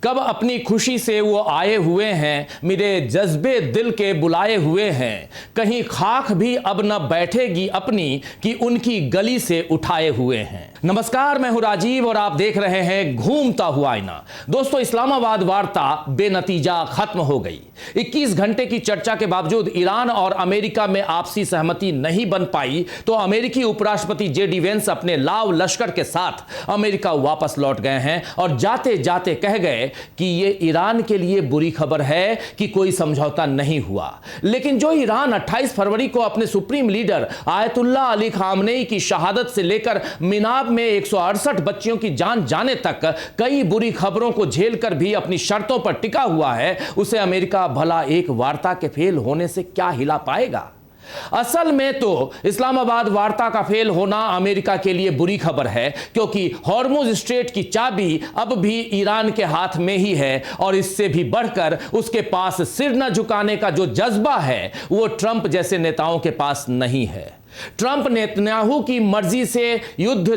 कब अपनी खुशी से वो आए हुए हैं, मेरे जज्बे दिल के बुलाए हुए हैं। कहीं खाक भी अब न बैठेगी अपनी कि उनकी गली से उठाए हुए हैं। नमस्कार, मैं हूं राजीव और आप देख रहे हैं घूमता हुआ आईना। दोस्तों, इस्लामाबाद वार्ता बेनतीजा खत्म हो गई। 21 घंटे की चर्चा के बावजूद ईरान और अमेरिका में आपसी सहमति नहीं बन पाई तो अमेरिकी उपराष्ट्रपति जेडी वेंस अपने लाव लश्कर के साथ अमेरिका वापस लौट गए हैं और जाते जाते कह गए कि यह ईरान के लिए बुरी खबर है कि कोई समझौता नहीं हुआ। लेकिन जो ईरान 28 फरवरी को अपने supreme leader ayatollah Ali Khamenei की शहादत से लेकर मिनाब में 168 बच्चियों की जान जाने तक कई बुरी खबरों को झेलकर भी अपनी शर्तों पर टिका हुआ है, उसे अमेरिका भला एक वार्ता के फेल होने से क्या हिला पाएगा। असल में तो इस्लामाबाद वार्ता का फेल होना अमेरिका के लिए बुरी खबर है, क्योंकि हॉर्मुज स्ट्रेट की चाबी अब भी ईरान के हाथ में ही है और इससे भी बढ़कर उसके पास सिर न झुकाने का जो जज्बा है वो ट्रंप जैसे नेताओं के पास नहीं है। ट्रंप नेतन्याहू की मर्जी से युद्ध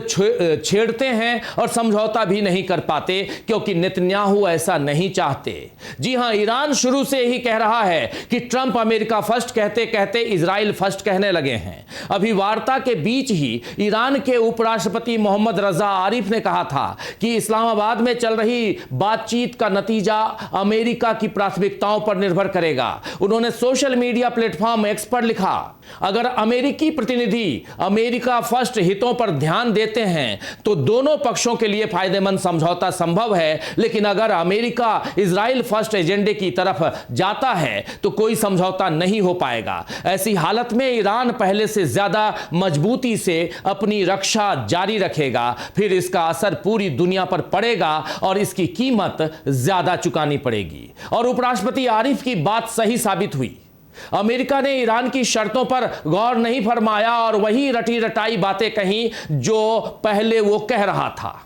छेड़ते हैं और समझौता भी नहीं कर पाते, क्योंकि नेतन्याहू ऐसा नहीं चाहते। जी हां, ईरान शुरू से ही कह रहा है कि ट्रंप अमेरिका फर्स्ट कहते कहते इजराइल फर्स्ट कहने लगे हैं। अभी वार्ता के बीच ही ईरान के उपराष्ट्रपति मोहम्मद रजा आरिफ ने कहा था कि इस्लामाबाद में चल रही बातचीत का नतीजा अमेरिका की प्राथमिकताओं पर निर्भर करेगा। उन्होंने सोशल मीडिया प्लेटफॉर्म एक्स पर लिखा, अगर अमेरिकी प्रतिनिधि अमेरिका फर्स्ट हितों पर ध्यान देते हैं तो दोनों पक्षों के लिए फायदेमंद समझौता संभव है, लेकिन अगर अमेरिका इजराइल फर्स्ट एजेंडे की तरफ जाता है तो कोई समझौता नहीं हो पाएगा। ऐसी हालत में ईरान पहले से ज्यादा मजबूती से अपनी रक्षा जारी रखेगा, फिर इसका असर पूरी दुनिया पर पड़ेगा और इसकी कीमत ज्यादा चुकानी पड़ेगी। और उपराष्ट्रपति आरिफ की बात सही साबित हुई। अमेरिका ने ईरान की शर्तों पर गौर नहीं फरमाया और वही रटी रटाई बातें कहीं जो पहले वो कह रहा था।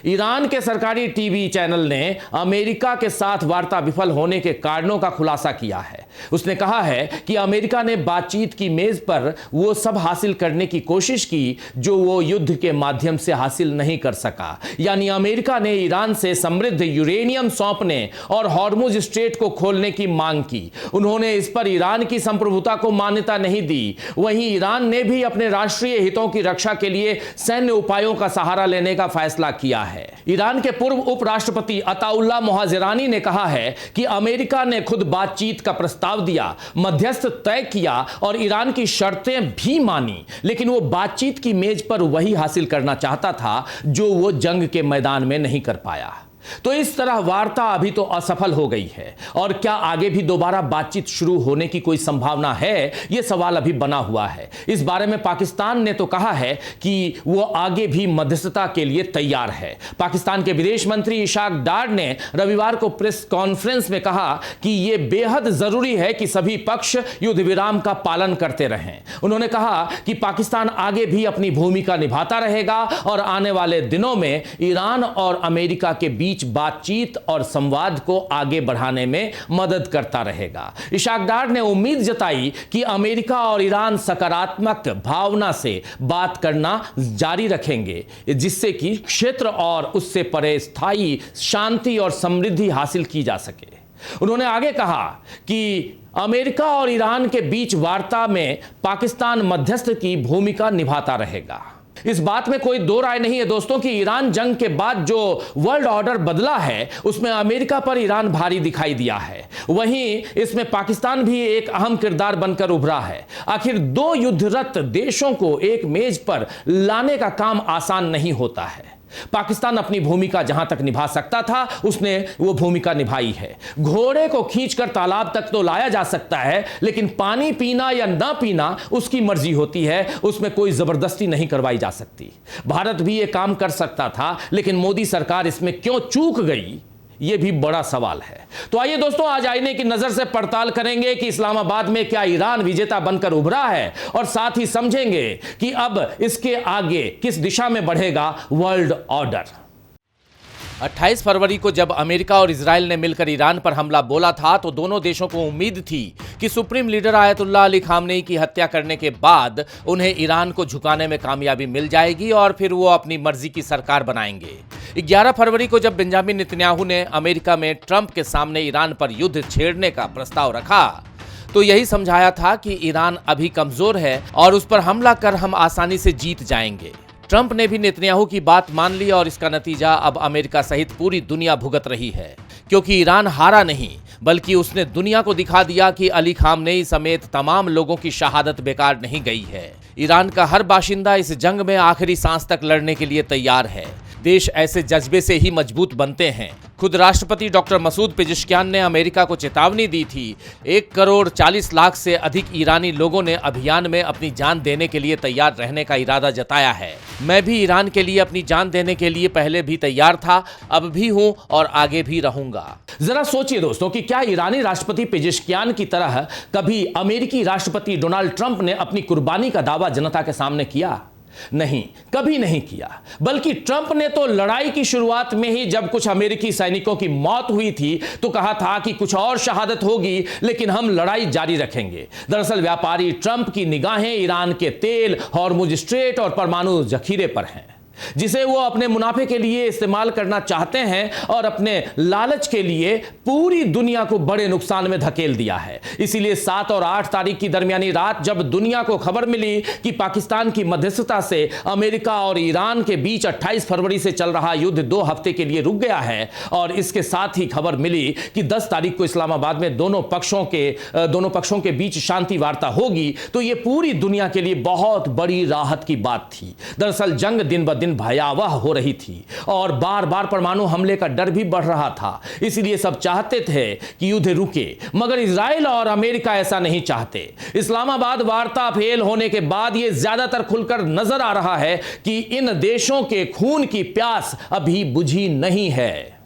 ईरान के सरकारी टीवी चैनल ने अमेरिका के साथ वार्ता विफल होने के कारणों का खुलासा किया है। उसने कहा है कि अमेरिका ने बातचीत की मेज पर वो सब हासिल करने की कोशिश की जो वो युद्ध के माध्यम से हासिल नहीं कर सका। यानी अमेरिका ने ईरान से समृद्ध यूरेनियम सौंपने और हॉर्मुज स्ट्रेट को खोलने की मांग की। उन्होंने इस पर ईरान की संप्रभुता को मान्यता नहीं दी। वहीं ईरान ने भी अपने राष्ट्रीय हितों की रक्षा के लिए सैन्य उपायों का सहारा लेने का फैसला किया है। ईरान के पूर्व उपराष्ट्रपति अताउल्ला मोहाजिरानी ने कहा है कि अमेरिका ने खुद बातचीत का प्रस्ताव दिया, मध्यस्थ तय किया और ईरान की शर्तें भी मानी, लेकिन वो बातचीत की मेज पर वही हासिल करना चाहता था जो वो जंग के मैदान में नहीं कर पाया। तो इस तरह वार्ता अभी तो असफल हो गई है और क्या आगे भी दोबारा बातचीत शुरू होने की कोई संभावना है, यह सवाल अभी बना हुआ है। इस बारे में पाकिस्तान ने तो कहा है कि वो आगे भी मध्यस्थता के लिए तैयार है। पाकिस्तान के विदेश मंत्री इशाक डार ने रविवार को प्रेस कॉन्फ्रेंस में कहा कि यह बेहद जरूरी है कि सभी पक्ष युद्ध विराम का पालन करते रहें। उन्होंने कहा कि पाकिस्तान आगे भी अपनी भूमिका निभाता रहेगा और आने वाले दिनों में ईरान और अमेरिका के बीच बातचीत और संवाद को आगे बढ़ाने में मदद करता रहेगा। इशाक डार ने उम्मीद जताई कि अमेरिका और ईरान सकारात्मक भावना से बात करना जारी रखेंगे, जिससे कि क्षेत्र और उससे परे स्थायी शांति और समृद्धि हासिल की जा सके। उन्होंने आगे कहा कि अमेरिका और ईरान के बीच वार्ता में पाकिस्तान मध्यस्थ की भूमिका निभाता रहेगा। इस बात में कोई दो राय नहीं है दोस्तों कि ईरान जंग के बाद जो वर्ल्ड ऑर्डर बदला है उसमें अमेरिका पर ईरान भारी दिखाई दिया है। वहीं इसमें पाकिस्तान भी एक अहम किरदार बनकर उभरा है। आखिर दो युद्धरत देशों को एक मेज पर लाने का काम आसान नहीं होता है। पाकिस्तान अपनी भूमिका जहां तक निभा सकता था उसने वो भूमिका निभाई है। घोड़े को खींचकर तालाब तक तो लाया जा सकता है, लेकिन पानी पीना या ना पीना उसकी मर्जी होती है, उसमें कोई जबरदस्ती नहीं करवाई जा सकती। भारत भी ये काम कर सकता था, लेकिन मोदी सरकार इसमें क्यों चूक गई, यह भी बड़ा सवाल है। तो आइए दोस्तों, आज आईने की नजर से पड़ताल करेंगे कि इस्लामाबाद में क्या ईरान विजेता बनकर उभरा है और साथ ही समझेंगे कि अब इसके आगे किस दिशा में बढ़ेगा वर्ल्ड ऑर्डर। 28 फरवरी को जब अमेरिका और इजराइल ने मिलकर ईरान पर हमला बोला था तो दोनों देशों को उम्मीद थी कि supreme leader Ayatollah Ali Khamenei की हत्या करने के बाद उन्हें ईरान को झुकाने में कामयाबी मिल जाएगी और फिर वो अपनी मर्जी की सरकार बनाएंगे। 11 फरवरी को जब बेंजामिन नेतन्याहू ने अमेरिका में ट्रंप के सामने ईरान पर युद्ध छेड़ने का प्रस्ताव रखा तो यही समझाया था कि ईरान अभी कमजोर है और उस पर हमला कर हम आसानी से जीत जाएंगे। ट्रंप ने भी नेतन्याहू की बात मान ली और इसका नतीजा अब अमेरिका सहित पूरी दुनिया भुगत रही है, क्योंकि ईरान हारा नहीं बल्कि उसने दुनिया को दिखा दिया कि अली खामनेई समेत तमाम लोगों की शहादत बेकार नहीं गई है। ईरान का हर बाशिंदा इस जंग में आखिरी सांस तक लड़ने के लिए तैयार है। देश ऐसे जज्बे से ही मजबूत बनते हैं। खुद राष्ट्रपति डॉक्टर मसूद पेजेश्कियान ने अमेरिका को चेतावनी दी थी। 1,40,00,000 से अधिक ईरानी लोगों ने अभियान में अपनी जान देने के लिए तैयार रहने का इरादा जताया है। मैं भी ईरान के लिए अपनी जान देने के लिए पहले भी तैयार था, अब भी हूं और आगे भी रहूंगा। जरा सोचिए दोस्तों कि क्या ईरानी राष्ट्रपति पेजेश्कियान की तरह कभी अमेरिकी राष्ट्रपति डोनाल्ड ट्रंप ने अपनी कुर्बानी का दावा जनता के सामने किया? नहीं, कभी नहीं किया। बल्कि ट्रंप ने तो लड़ाई की शुरुआत में ही जब कुछ अमेरिकी सैनिकों की मौत हुई थी तो कहा था कि कुछ और शहादत होगी लेकिन हम लड़ाई जारी रखेंगे। दरअसल व्यापारी ट्रंप की निगाहें ईरान के तेल, हॉर्मुज स्ट्रेट और परमाणु जखीरे पर हैं, जिसे वो अपने मुनाफे के लिए इस्तेमाल करना चाहते हैं और अपने लालच के लिए पूरी दुनिया को बड़े नुकसान में धकेल दिया है। इसीलिए 7 और 8 तारीख की दरमियानी रात जब दुनिया को खबर मिली कि पाकिस्तान की मध्यस्थता से अमेरिका और ईरान के बीच 28 फरवरी से चल रहा युद्ध 2 हफ्ते के लिए रुक गया है और इसके साथ ही खबर मिली कि 10 तारीख को इस्लामाबाद में दोनों पक्षों के बीच शांति वार्ता होगी, तो यह पूरी दुनिया के लिए बहुत बड़ी राहत की बात थी। दरअसल जंग दिन ब दिन भयावह हो रही थी और बार बार परमाणु हमले का डर भी बढ़ रहा था। इसलिए सब चाहते थे कि युद्ध रुके, मगर इजराइल और अमेरिका ऐसा नहीं चाहते। इस्लामाबाद वार्ता फेल होने के बाद यह ज्यादातर खुलकर नजर आ रहा है कि इन देशों के खून की प्यास अभी बुझी नहीं है।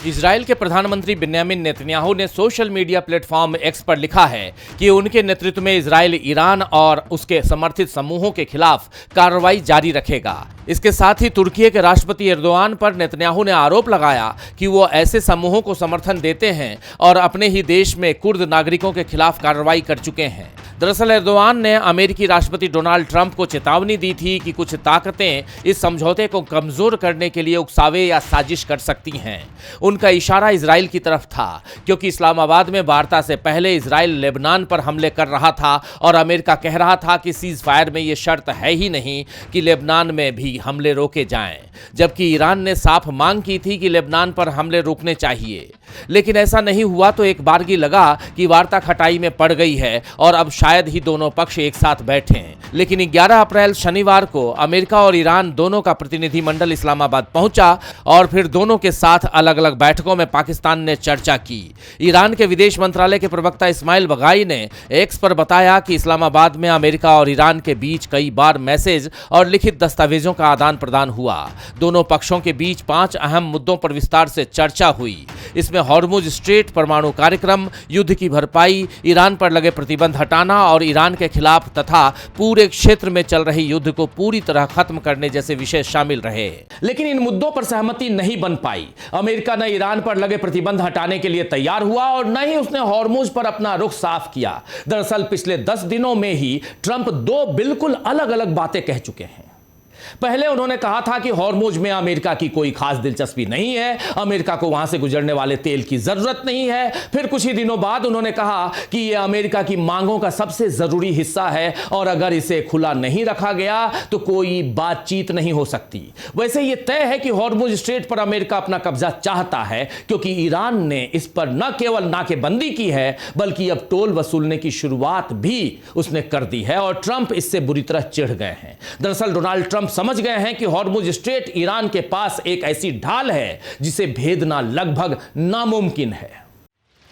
इजराइल के प्रधानमंत्री बेंजामिन नेतन्याहू ने सोशल मीडिया प्लेटफॉर्म एक्स पर लिखा है कि उनके नेतृत्व में इजराइल ईरान और उसके समर्थित समूहों के खिलाफ कार्रवाई जारी रखेगा। इसके साथ ही तुर्की के राष्ट्रपति एर्दोआन पर नेतन्याहू ने आरोप लगाया कि वो ऐसे समूहों को समर्थन देते हैं और अपने ही देश में कुर्द नागरिकों के खिलाफ कार्रवाई कर चुके हैं। दरअसल एर्दोआन ने अमेरिकी राष्ट्रपति डोनाल्ड ट्रंप को चेतावनी दी थी कि कुछ ताकतें इस समझौते को कमजोर करने के लिए उकसावे या साजिश कर सकती हैं। उनका इशारा इजराइल की तरफ था, क्योंकि इस्लामाबाद में वार्ता से पहले इजराइल लेबनान पर हमले कर रहा था और अमेरिका कह रहा था कि सीज फायर में यह शर्त है ही नहीं कि लेबनान में भी हमले रोके जाएं, जबकि ईरान ने साफ मांग की थी कि लेबनान पर हमले रुकने चाहिए। लेकिन ऐसा नहीं हुआ तो एक बारगी लगा कि वार्ता खटाई में पड़ गई है और अब शायद ही दोनों पक्ष एक साथ बैठें। लेकिन 11 अप्रैल शनिवार को अमेरिका और ईरान दोनों का प्रतिनिधिमंडल इस्लामाबाद पहुंचा और फिर दोनों के साथ अलग अलग बैठकों में पाकिस्तान ने चर्चा की। ईरान के विदेश मंत्रालय के प्रवक्ता इस्माइल बगाई ने एक्स पर बताया कि इस्लामाबाद में अमेरिका और ईरान के बीच कई बार मैसेज और लिखित दस्तावेजों का आदान प्रदान हुआ। दोनों पक्षों के बीच 5 अहम मुद्दों पर विस्तार से चर्चा हुई। इसमें हॉर्मुज स्ट्रेट परमाणु कार्यक्रम, युद्ध की भरपाई, ईरान पर लगे प्रतिबंध हटाना और ईरान के खिलाफ तथा पूरे क्षेत्र में चल रहे युद्ध को पूरी तरह खत्म करने जैसे विषय शामिल रहे। लेकिन इन मुद्दों पर सहमति नहीं बन पाई। अमेरिका न ईरान पर लगे प्रतिबंध हटाने के लिए तैयार हुआ और न ही उसने हॉर्मुज पर अपना रुख साफ किया। दरअसल पिछले 10 दिनों में ही ट्रंप 2 बिल्कुल अलग अलग बातें कह चुके हैं। पहले उन्होंने कहा था कि हॉर्मुज में अमेरिका की कोई खास दिलचस्पी नहीं है, अमेरिका को वहां से गुजरने वाले तेल की जरूरत नहीं है। फिर कुछ ही दिनों बाद उन्होंने कहा कि यह अमेरिका की मांगों का सबसे जरूरी हिस्सा है और अगर इसे खुला नहीं रखा गया तो कोई बातचीत नहीं हो सकती। वैसे यह तय है कि हॉर्मुज स्ट्रेट पर अमेरिका अपना कब्जा चाहता है, क्योंकि ईरान ने इस पर न केवल नाकेबंदी की है बल्कि अब टोल वसूलने की शुरुआत भी उसने कर दी है और ट्रंप इससे बुरी तरह चिढ़ गए हैं। दरअसल डोनाल्ड ट्रंप समझ गए हैं कि हॉर्मुज स्ट्रेट ईरान के पास एक ऐसी ढाल है जिसे भेदना लगभग नामुमकिन है।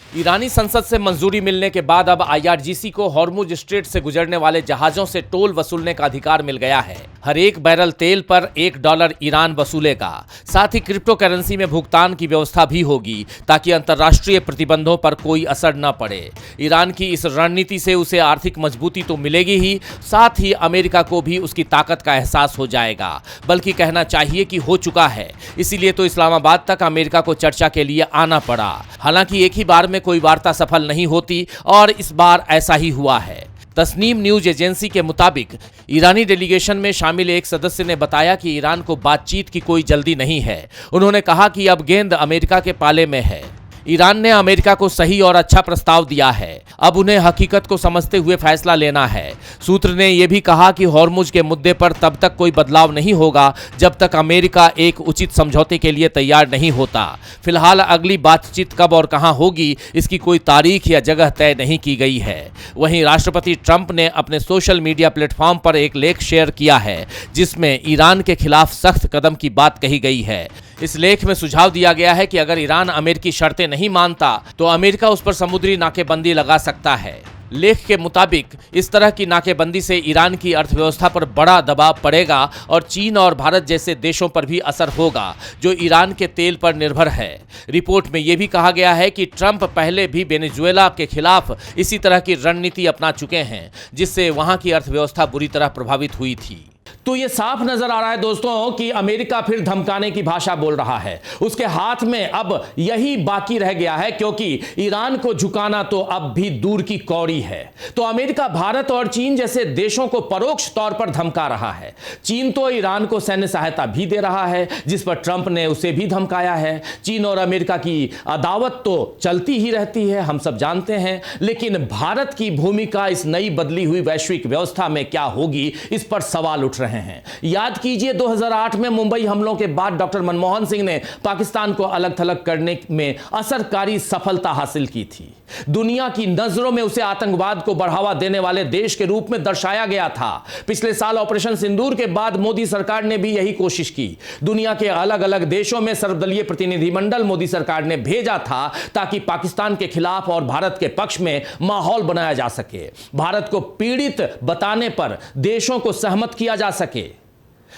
ईरानी संसद से मंजूरी मिलने के बाद अब IRGC को हॉर्मुज स्ट्रेट से गुजरने वाले जहाजों से टोल वसूलने का अधिकार मिल गया है। हर एक बैरल तेल पर $1 ईरान वसूलेगा। साथ ही क्रिप्टो करेंसी में भुगतान की व्यवस्था भी होगी ताकि अंतर्राष्ट्रीय प्रतिबंधों पर कोई असर न पड़े। ईरान की इस रणनीति से उसे आर्थिक मजबूती तो मिलेगी ही, साथ ही अमेरिका को भी उसकी ताकत का एहसास हो जाएगा, बल्कि कहना चाहिए कि हो चुका है। इसीलिए तो इस्लामाबाद तक अमेरिका को चर्चा के लिए आना पड़ा। हालांकि एक ही बार में कोई वार्ता सफल नहीं होती और इस बार ऐसा ही हुआ है। तस्नीम न्यूज एजेंसी के मुताबिक ईरानी डेलीगेशन में शामिल एक सदस्य ने बताया कि ईरान को बातचीत की कोई जल्दी नहीं है। उन्होंने कहा कि अब गेंद अमेरिका के पाले में है। ईरान ने अमेरिका को सही और अच्छा प्रस्ताव दिया है, अब उन्हें हकीकत को समझते हुए फैसला लेना है। सूत्र ने यह भी कहा कि हॉर्मुज के मुद्दे पर तब तक कोई बदलाव नहीं होगा जब तक अमेरिका एक उचित समझौते के लिए तैयार नहीं होता। फिलहाल अगली बातचीत कब और कहां होगी, इसकी कोई तारीख या जगह तय नहीं की गई है। वहीं राष्ट्रपति ट्रंप ने अपने सोशल मीडिया प्लेटफॉर्म पर एक लेख शेयर किया है जिसमें ईरान के खिलाफ सख्त कदम की बात कही गई है। इस लेख में सुझाव दिया गया है कि अगर ईरान अमेरिकी शर्तें नहीं मानता तो अमेरिका उस पर समुद्री नाकेबंदी लगा सकता है। लेख के मुताबिक इस तरह की नाकेबंदी से ईरान की अर्थव्यवस्था पर बड़ा दबाव पड़ेगा और चीन और भारत जैसे देशों पर भी असर होगा जो ईरान के तेल पर निर्भर है। रिपोर्ट में यह भी कहा गया है कि ट्रंप पहले भी वेनेजुएला के खिलाफ इसी तरह की रणनीति अपना चुके हैं जिससे वहां की अर्थव्यवस्था बुरी तरह प्रभावित हुई थी। तो ये साफ नजर आ रहा है दोस्तों कि अमेरिका फिर धमकाने की भाषा बोल रहा है। उसके हाथ में अब यही बाकी रह गया है, क्योंकि ईरान को झुकाना तो अब भी दूर की कौड़ी है। तो अमेरिका भारत और चीन जैसे देशों को परोक्ष तौर पर धमका रहा है। चीन तो ईरान को सैन्य सहायता भी दे रहा है, जिस पर ट्रंप ने उसे भी धमकाया है। चीन और अमेरिका की अदावत तो चलती ही रहती है, हम सब जानते हैं। लेकिन भारत की भूमिका इस नई बदली हुई वैश्विक व्यवस्था में क्या होगी, इस पर सवाल उठ रहे हैं। याद कीजिए 2008 में मुंबई हमलों के बाद डॉक्टर मनमोहन सिंह ने पाकिस्तान को अलग थलग करने में असरकारी सफलता हासिल की थी। दुनिया की नजरों में उसे आतंकवाद को बढ़ावा देने वाले देश के रूप में दर्शाया गया था। पिछले साल ऑपरेशन सिंदूर के बाद मोदी सरकार ने भी यही कोशिश की। दुनिया के अलग अलग देशों में सर्वदलीय प्रतिनिधिमंडल मोदी सरकार ने भेजा था ताकि पाकिस्तान के खिलाफ और भारत के पक्ष में माहौल बनाया जा सके, भारत को पीड़ित बताने पर देशों को सहमत किया जा सके।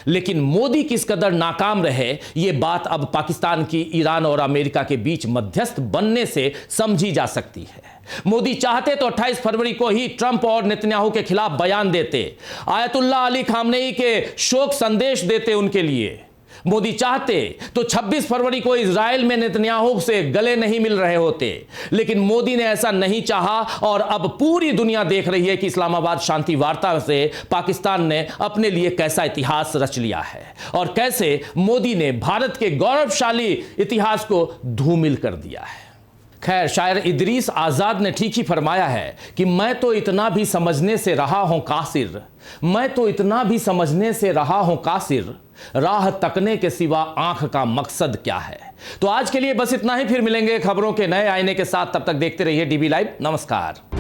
लेकिन मोदी किस कदर नाकाम रहे, यह बात अब पाकिस्तान की ईरान और अमेरिका के बीच मध्यस्थ बनने से समझी जा सकती है। मोदी चाहते तो 28 फरवरी को ही ट्रंप और नेतन्याहू के खिलाफ बयान देते, आयतुल्लाह अली खामनेई के शोक संदेश देते उनके लिए। मोदी चाहते तो 26 फरवरी को इजराइल में नेतन्याहू से गले नहीं मिल रहे होते। लेकिन मोदी ने ऐसा नहीं चाहा और अब पूरी दुनिया देख रही है कि इस्लामाबाद शांति वार्ता से पाकिस्तान ने अपने लिए कैसा इतिहास रच लिया है और कैसे मोदी ने भारत के गौरवशाली इतिहास को धूमिल कर दिया है। खैर, शायर इदरीस आजाद ने ठीक ही फरमाया है कि मैं तो इतना भी समझने से रहा हूं कासिर, मैं तो इतना भी समझने से रहा हूं कासिर, राह तकने के सिवा आंख का मकसद क्या है। तो आज के लिए बस इतना ही, फिर मिलेंगे खबरों के नए आईने के साथ। तब तक देखते रहिए डीबी लाइव। नमस्कार।